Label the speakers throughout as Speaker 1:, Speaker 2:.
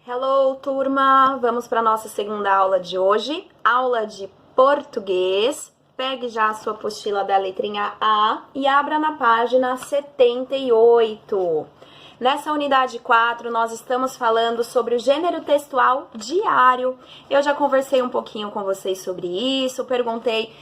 Speaker 1: Hello, turma! Vamos para a nossa segunda aula de hoje, aula de português. Pegue já a sua apostila da letrinha A e abra na página 78. Nessa unidade 4, nós estamos falando sobre o gênero textual diário. Eu já conversei um pouquinho com vocês sobre isso, perguntei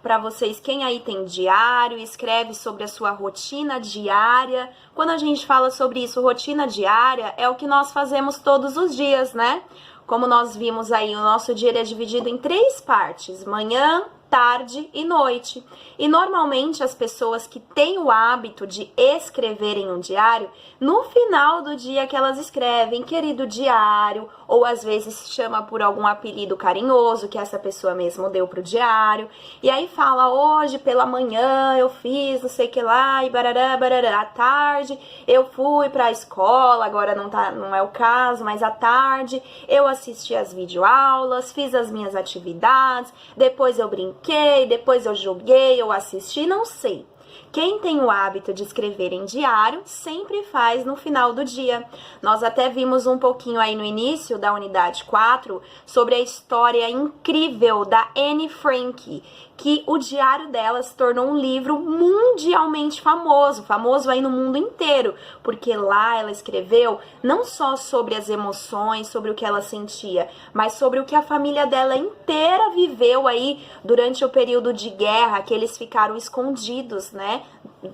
Speaker 1: para vocês quem aí tem diário, escreve sobre a sua rotina diária. Quando a gente fala sobre isso, rotina diária, é o que nós fazemos todos os dias, né? Como nós vimos aí, o nosso dia é dividido em 3 partes: manhã, tarde e noite. E normalmente as pessoas que têm o hábito de escreverem um diário, no final do dia que elas escrevem, querido diário, ou às vezes chama por algum apelido carinhoso que essa pessoa mesmo deu pro diário, e aí fala: hoje pela manhã eu fiz não sei o que lá, e barará, barará, à tarde eu fui pra escola, agora não é o caso, mas à tarde eu assisti as videoaulas, fiz as minhas atividades, depois eu brinquei, depois eu joguei, eu assisti, não sei. Quem tem o hábito de escrever em diário sempre faz no final do dia. Nós até vimos um pouquinho aí no início da unidade 4 sobre a história incrível da Anne Frank, que o diário dela se tornou um livro mundialmente famoso aí no mundo inteiro, porque lá ela escreveu não só sobre as emoções, sobre o que ela sentia, mas sobre o que a família dela inteira viveu aí durante o período de guerra, que eles ficaram escondidos, né?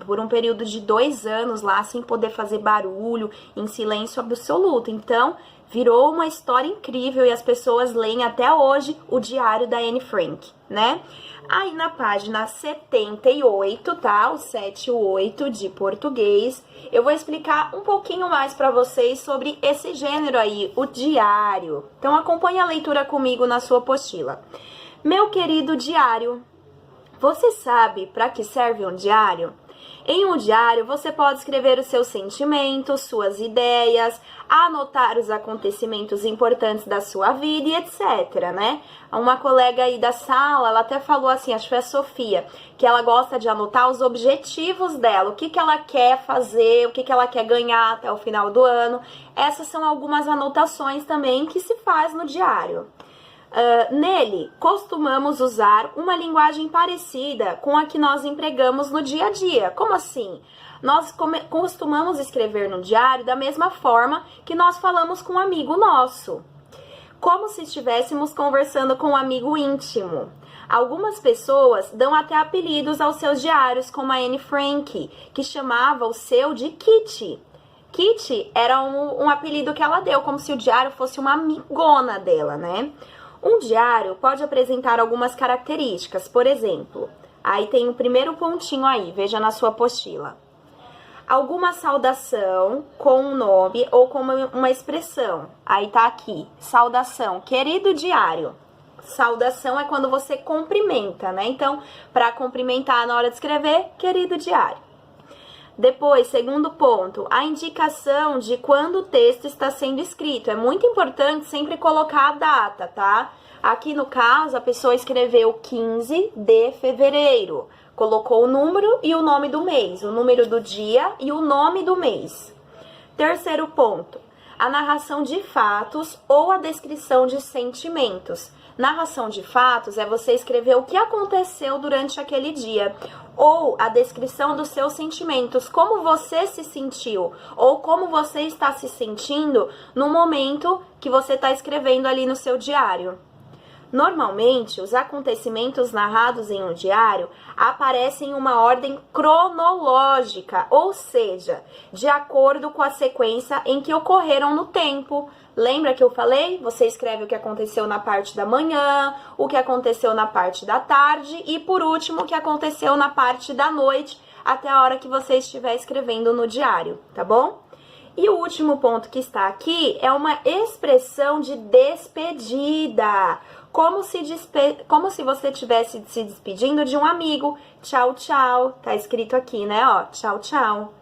Speaker 1: Por um período de 2 anos lá, sem poder fazer barulho, em silêncio absoluto. Então, virou uma história incrível e as pessoas leem até hoje o diário da Anne Frank, né? Aí na página 78, tá? O 78 de português, eu vou explicar um pouquinho mais para vocês sobre esse gênero aí, o diário. Então acompanhe a leitura comigo na sua apostila. Meu querido diário, você sabe para que serve um diário? Em um diário, você pode escrever os seus sentimentos, suas ideias, anotar os acontecimentos importantes da sua vida e etc, né? Uma colega aí da sala, ela até falou assim, acho que foi a Sofia, que ela gosta de anotar os objetivos dela, o que ela quer fazer, o que ela quer ganhar até o final do ano. Essas são algumas anotações também que se faz no diário. Nele, costumamos usar uma linguagem parecida com a que nós empregamos no dia a dia. Como assim? Nós costumamos escrever no diário da mesma forma que nós falamos com um amigo nosso, como se estivéssemos conversando com um amigo íntimo. Algumas pessoas dão até apelidos aos seus diários, como a Anne Frank, que chamava o seu de Kitty. Kitty era um apelido que ela deu, como se o diário fosse uma amigona dela, né? Um diário pode apresentar algumas características, por exemplo, aí tem o primeiro pontinho aí, veja na sua apostila. Alguma saudação com um nome ou com uma expressão, aí tá aqui, saudação, querido diário. Saudação é quando você cumprimenta, né? Então, para cumprimentar na hora de escrever, querido diário. Depois, segundo ponto, a indicação de quando o texto está sendo escrito. É muito importante sempre colocar a data, tá? Aqui no caso, a pessoa escreveu 15 de fevereiro. Colocou o número e o nome do mês, o número do dia e o nome do mês. Terceiro ponto, a narração de fatos ou a descrição de sentimentos. Narração de fatos é você escrever o que aconteceu durante aquele dia, ou a descrição dos seus sentimentos, como você se sentiu, ou como você está se sentindo no momento que você está escrevendo ali no seu diário. Normalmente, os acontecimentos narrados em um diário aparecem em uma ordem cronológica, ou seja, de acordo com a sequência em que ocorreram no tempo. Lembra que eu falei? Você escreve o que aconteceu na parte da manhã, o que aconteceu na parte da tarde e, por último, o que aconteceu na parte da noite, até a hora que você estiver escrevendo no diário, tá bom? E o último ponto que está aqui é uma expressão de despedida, como se você estivesse se despedindo de um amigo. Tchau, tchau. Tá escrito aqui, né? Ó, tchau, tchau.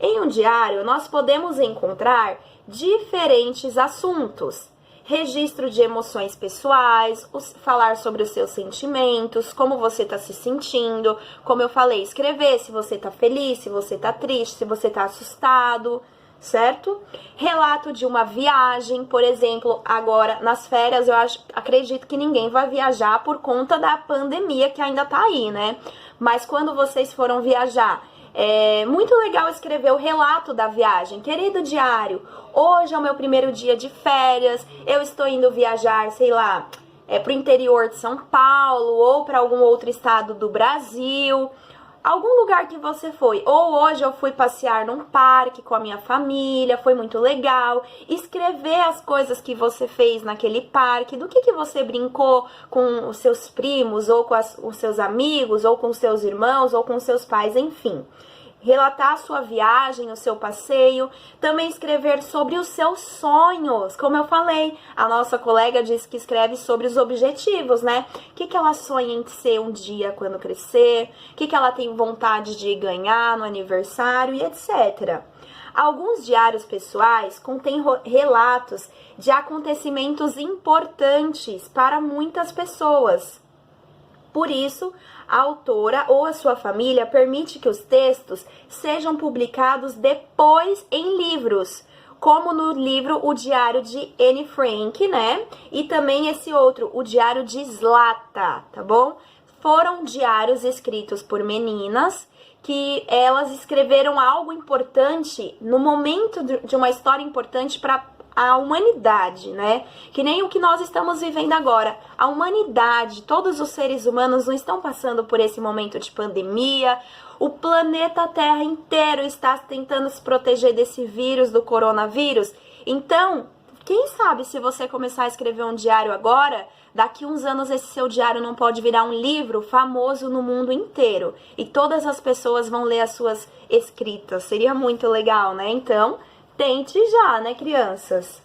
Speaker 1: Em um diário, nós podemos encontrar diferentes assuntos. Registro de emoções pessoais, falar sobre os seus sentimentos, como você está se sentindo. Como eu falei, escrever se você está feliz, se você está triste, se você está assustado. certo? Relato de uma viagem, por exemplo, agora nas férias acredito que ninguém vai viajar por conta da pandemia que ainda tá aí, né? Mas quando vocês foram viajar, é muito legal escrever o relato da viagem. Querido diário, hoje é o meu primeiro dia de férias, eu estou indo viajar, sei lá, pro interior de São Paulo ou para algum outro estado do Brasil. Algum lugar que você foi, ou hoje eu fui passear num parque com a minha família, foi muito legal. Escrever as coisas que você fez naquele parque, do que você brincou com os seus primos, ou com os seus amigos, ou com os seus irmãos, ou com os seus pais, enfim. Relatar a sua viagem, o seu passeio, também escrever sobre os seus sonhos. Como eu falei, a nossa colega disse que escreve sobre os objetivos, né? O que ela sonha em ser um dia quando crescer, o que ela tem vontade de ganhar no aniversário e etc. Alguns diários pessoais contêm relatos de acontecimentos importantes para muitas pessoas. Por isso, a autora ou a sua família permite que os textos sejam publicados depois em livros, como no livro O Diário de Anne Frank, né? E também esse outro, O Diário de Zlata, tá bom? Foram diários escritos por meninas que elas escreveram algo importante no momento de uma história importante para a humanidade, né? Que nem o que nós estamos vivendo agora. A humanidade, todos os seres humanos não estão passando por esse momento de pandemia. O planeta Terra inteiro está tentando se proteger desse vírus, do coronavírus. Então, quem sabe se você começar a escrever um diário agora, daqui uns anos esse seu diário não pode virar um livro famoso no mundo inteiro. E todas as pessoas vão ler as suas escritas. Seria muito legal, né? Então, tente já, né, crianças?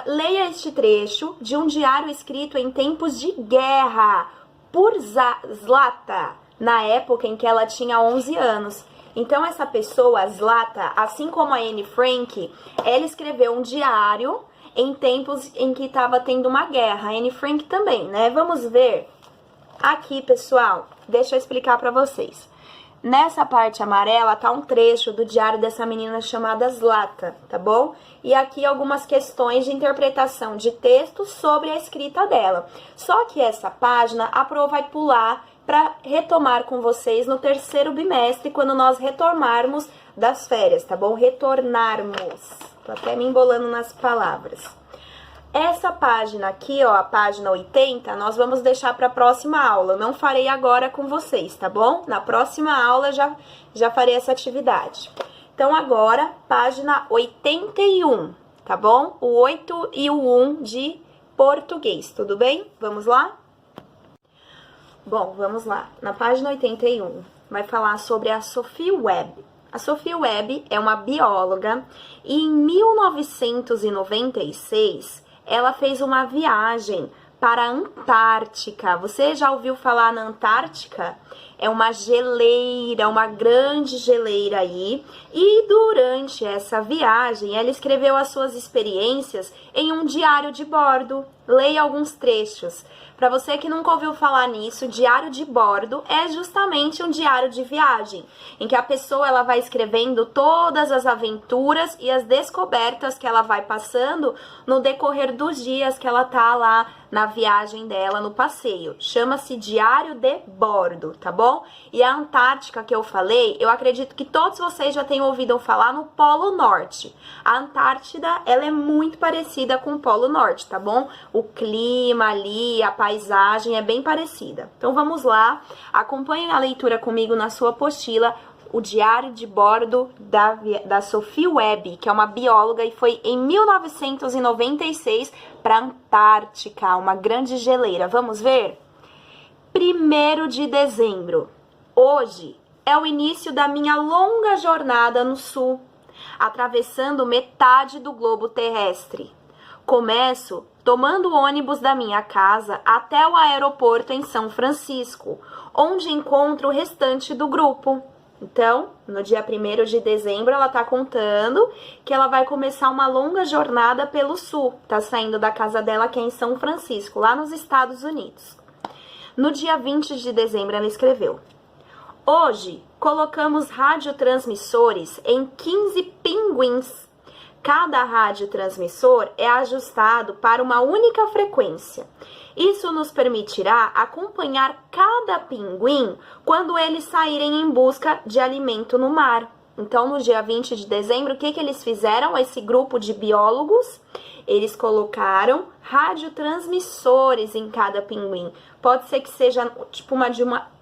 Speaker 1: Leia este trecho de um diário escrito em tempos de guerra por Zlata, na época em que ela tinha 11 anos. Então, essa pessoa, Zlata, assim como a Anne Frank, ela escreveu um diário em tempos em que estava tendo uma guerra. A Anne Frank também, né? Vamos ver aqui, pessoal. Deixa eu explicar para vocês. Nessa parte amarela tá um trecho do diário dessa menina chamada Zlata, tá bom? E aqui algumas questões de interpretação de texto sobre a escrita dela. Só que essa página a Pro vai pular para retomar com vocês no terceiro bimestre, quando nós retornarmos das férias, tá bom? Retornarmos. Tô até me embolando nas palavras. Essa página aqui, ó, a página 80, nós vamos deixar para a próxima aula. Não farei agora com vocês, tá bom? Na próxima aula já farei essa atividade. Então, agora, página 81, tá bom? O 8 e o 1 de português, tudo bem? Vamos lá? Bom, vamos lá. Na página 81, vai falar sobre a Sophie Webb. A Sophie Webb é uma bióloga e em 1996... ela fez uma viagem para a Antártica. Você já ouviu falar na Antártica? É uma geleira, uma grande geleira aí. E durante essa viagem, ela escreveu as suas experiências em um diário de bordo. Leia alguns trechos. Para você que nunca ouviu falar nisso, diário de bordo é justamente um diário de viagem, em que a pessoa ela vai escrevendo todas as aventuras e as descobertas que ela vai passando no decorrer dos dias que ela tá lá na viagem dela, no passeio. Chama-se diário de bordo, tá bom? E a Antártica que eu falei, eu acredito que todos vocês já tenham ouvido falar no Polo Norte. A Antártida, ela é muito parecida com o Polo Norte, tá bom? O clima ali, a paisagem é bem parecida. Então vamos lá, acompanhem a leitura comigo na sua apostila, o diário de bordo da Sophie Webb, que é uma bióloga e foi em 1996 para a Antártica, uma grande geleira. Vamos ver? 1º de dezembro. Hoje é o início da minha longa jornada no sul, atravessando metade do globo terrestre. Começo tomando o ônibus da minha casa até o aeroporto em São Francisco, onde encontro o restante do grupo. Então, no dia 1º de dezembro, ela tá contando que ela vai começar uma longa jornada pelo sul. Tá saindo da casa dela, que é em São Francisco, lá nos Estados Unidos. No dia 20 de dezembro, ela escreveu: Hoje, colocamos radiotransmissores em 15 pinguins. Cada radiotransmissor é ajustado para uma única frequência. Isso nos permitirá acompanhar cada pinguim quando eles saírem em busca de alimento no mar. Então, no dia 20 de dezembro, o que eles fizeram? Esse grupo de biólogos, eles colocaram radiotransmissores em cada pinguim. Pode ser que seja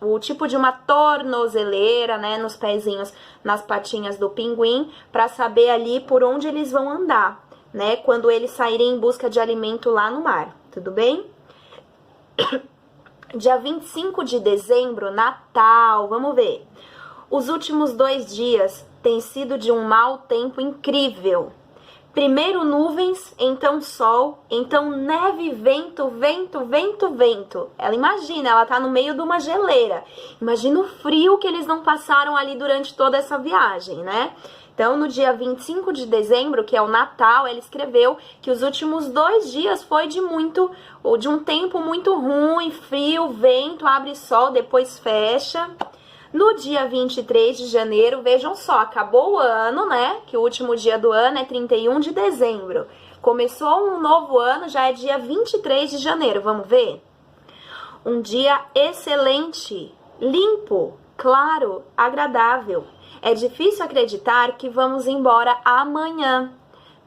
Speaker 1: o tipo de uma tornozeleira, né, nos pezinhos, nas patinhas do pinguim, para saber ali por onde eles vão andar, né, quando eles saírem em busca de alimento lá no mar. Tudo bem? Dia 25 de dezembro, Natal, vamos ver. Os últimos 2 dias têm sido de um mau tempo incrível. Primeiro nuvens, então sol, então neve, vento, vento, vento, vento. Ela imagina, ela tá no meio de uma geleira. Imagina o frio que eles não passaram ali durante toda essa viagem, né? Então, no dia 25 de dezembro, que é o Natal, ela escreveu que os últimos 2 dias foi de um tempo muito ruim, frio, vento, abre sol, depois fecha. No dia 23 de janeiro, vejam só, acabou o ano, né? Que o último dia do ano é 31 de dezembro. Começou um novo ano, já é dia 23 de janeiro, vamos ver? Um dia excelente, limpo, claro, agradável. É difícil acreditar que vamos embora amanhã.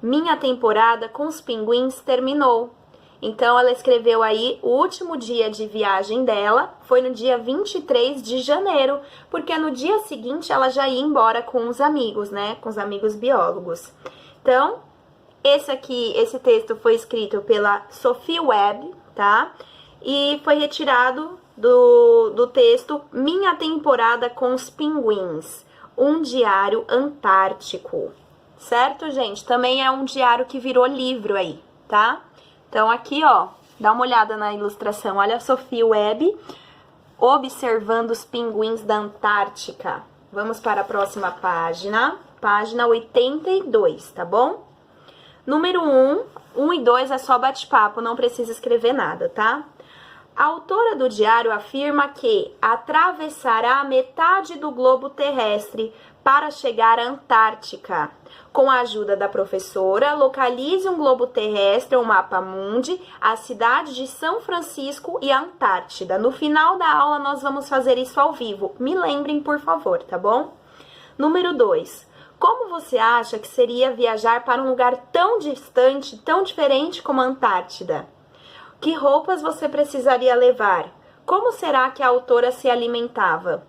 Speaker 1: Minha temporada com os pinguins terminou. Então, ela escreveu aí o último dia de viagem dela, foi no dia 23 de janeiro, porque no dia seguinte ela já ia embora com os amigos, né? Com os amigos biólogos. Então, esse texto foi escrito pela Sophie Webb, tá? E foi retirado do texto Minha Temporada com os Pinguins, um diário antártico. Certo, gente? Também é um diário que virou livro aí, tá? Então, aqui, ó, dá uma olhada na ilustração. Olha a Sophie Webb observando os pinguins da Antártica. Vamos para a próxima página. Página 82, tá bom? Número 1 e 2 é só bate-papo, não precisa escrever nada, tá? A autora do diário afirma que atravessará metade do globo terrestre para chegar à Antártica. Com a ajuda da professora, localize um globo terrestre, um mapa mundi, a cidade de São Francisco e a Antártida. No final da aula, nós vamos fazer isso ao vivo. Me lembrem, por favor, tá bom? Número 2. Como você acha que seria viajar para um lugar tão distante, tão diferente como a Antártida? Que roupas você precisaria levar? Como será que a autora se alimentava?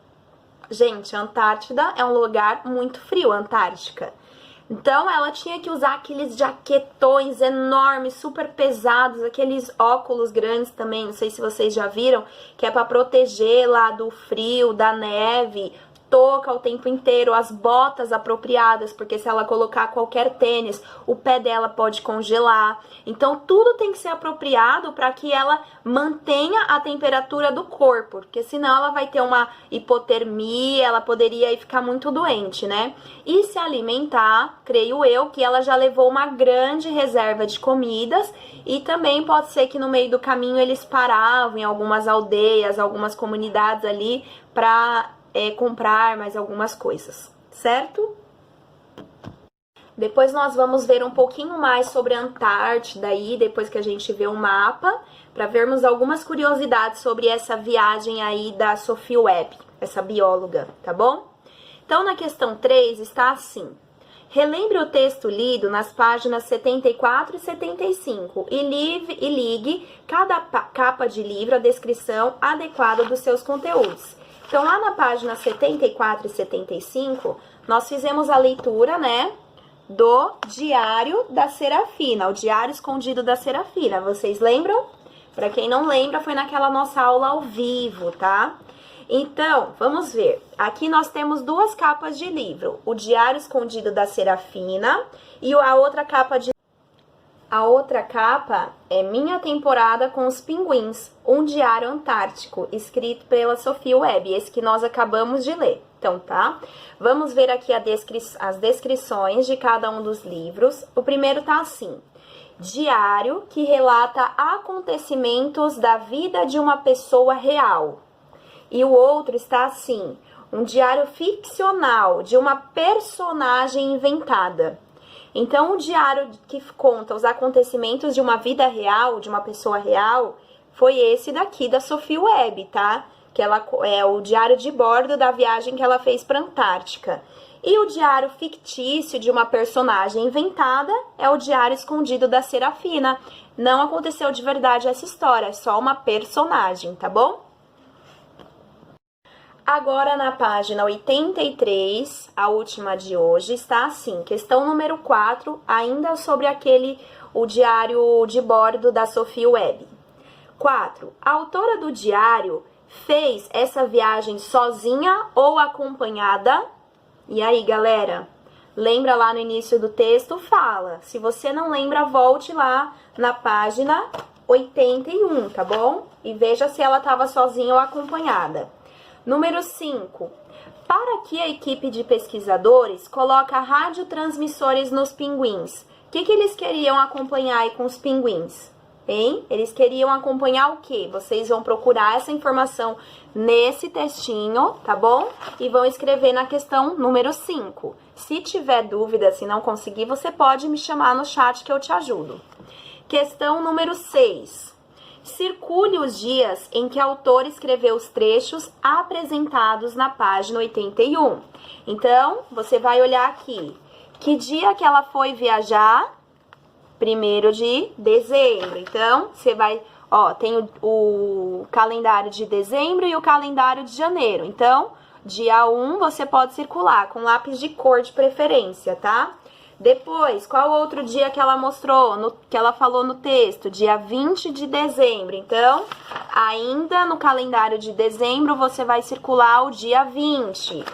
Speaker 1: Gente, a Antártida é um lugar muito frio, a Antártica. Então, ela tinha que usar aqueles jaquetões enormes, super pesados, aqueles óculos grandes também, não sei se vocês já viram, que é para proteger lá do frio, da neve, touca o tempo inteiro, as botas apropriadas, porque se ela colocar qualquer tênis, o pé dela pode congelar. Então, tudo tem que ser apropriado para que ela mantenha a temperatura do corpo, porque senão ela vai ter uma hipotermia, ela poderia ficar muito doente, né? E se alimentar, creio eu, que ela já levou uma grande reserva de comidas e também pode ser que no meio do caminho eles paravam em algumas aldeias, algumas comunidades ali para comprar mais algumas coisas, certo? Depois nós vamos ver um pouquinho mais sobre a Antártida aí, depois que a gente vê o mapa, para vermos algumas curiosidades sobre essa viagem aí da Sophie Webb, essa bióloga, tá bom? Então, na questão 3 está assim: relembre o texto lido nas páginas 74 e 75 e ligue cada capa de livro à descrição adequada dos seus conteúdos. Então, lá na página 74 e 75, nós fizemos a leitura, né, do Diário da Serafina, o Diário Escondido da Serafina. Vocês lembram? Para quem não lembra, foi naquela nossa aula ao vivo, tá? Então, vamos ver. Aqui nós temos 2 capas de livro, o Diário Escondido da Serafina e a outra capa de... A outra capa é Minha Temporada com os Pinguins, um diário antártico, escrito pela Sophie Webb, esse que nós acabamos de ler. Então, tá? Vamos ver aqui as descrições de cada um dos livros. O primeiro tá assim: diário que relata acontecimentos da vida de uma pessoa real. E o outro está assim: um diário ficcional de uma personagem inventada. Então, o diário que conta os acontecimentos de uma vida real, de uma pessoa real, foi esse daqui da Sophie Webb, tá? Que ela é o diário de bordo da viagem que ela fez para a Antártica. E o diário fictício de uma personagem inventada é o diário escondido da Serafina. Não aconteceu de verdade essa história, é só uma personagem, tá bom? Agora, na página 83, a última de hoje, está assim, questão número 4, ainda sobre o diário de bordo da Sophie Webb. 4. A autora do diário fez essa viagem sozinha ou acompanhada? E aí, galera? Lembra lá no início do texto? Fala. Se você não lembra, volte lá na página 81, tá bom? E veja se ela estava sozinha ou acompanhada. Número 5. Para que a equipe de pesquisadores coloca radiotransmissores nos pinguins? O que eles queriam acompanhar aí com os pinguins? Hein? Eles queriam acompanhar o quê? Vocês vão procurar essa informação nesse textinho, tá bom? E vão escrever na questão número 5. Se tiver dúvida, se não conseguir, você pode me chamar no chat que eu te ajudo. Questão número 6. Circule os dias em que a autora escreveu os trechos apresentados na página 81. Então, você vai olhar aqui. Que dia que ela foi viajar? 1º de dezembro. Então, você vai... Ó, tem o calendário de dezembro e o calendário de janeiro. Então, dia 1 você pode circular com lápis de cor de preferência, tá? Depois, qual outro dia que ela mostrou, que ela falou no texto? Dia 20 de dezembro. Então, ainda no calendário de dezembro, você vai circular o dia 20.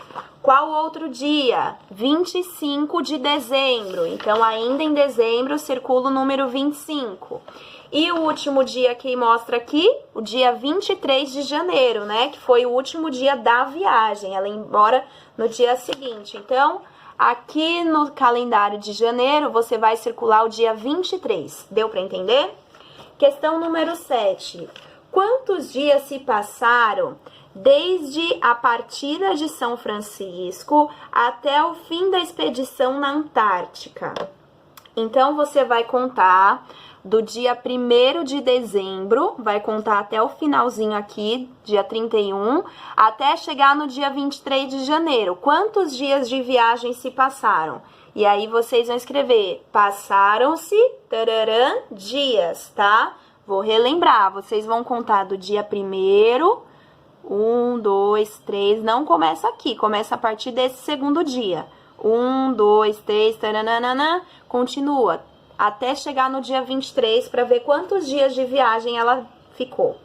Speaker 1: Qual outro dia? 25 de dezembro. Então, ainda em dezembro, circula o número 25. E o último dia que mostra aqui, o dia 23 de janeiro, né? Que foi o último dia da viagem. Ela ia embora no dia seguinte. Então... aqui no calendário de janeiro, você vai circular o dia 23. Deu para entender? Questão número 7. Quantos dias se passaram desde a partida de São Francisco até o fim da expedição na Antártica? Então, você vai contar do dia 1º de dezembro, vai contar até o finalzinho aqui, dia 31, até chegar no dia 23 de janeiro. Quantos dias de viagem se passaram? E aí, vocês vão escrever, passaram-se, tararã, dias, tá? Vou relembrar, vocês vão contar do dia 1º, 1, 2, 3, não começa aqui, começa a partir desse segundo dia. 1, 2, 3, taranana, continua. Até chegar no dia 23 para ver quantos dias de viagem ela ficou.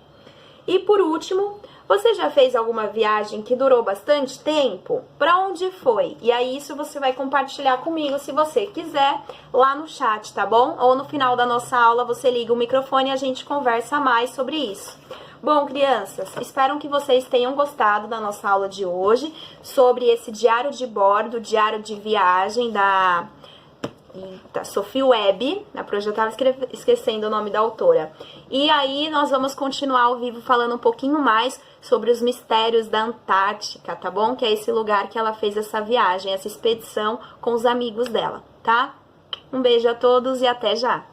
Speaker 1: E por último, você já fez alguma viagem que durou bastante tempo? Para onde foi? E aí isso você vai compartilhar comigo se você quiser lá no chat, tá bom? Ou no final da nossa aula você liga o microfone e a gente conversa mais sobre isso. Bom, crianças, espero que vocês tenham gostado da nossa aula de hoje sobre esse diário de bordo, diário de viagem da Sophie Webb, na projeto, eu estava esquecendo o nome da autora. E aí nós vamos continuar ao vivo falando um pouquinho mais sobre os mistérios da Antártica, tá bom? Que é esse lugar que ela fez essa viagem, essa expedição com os amigos dela, tá? Um beijo a todos e até já!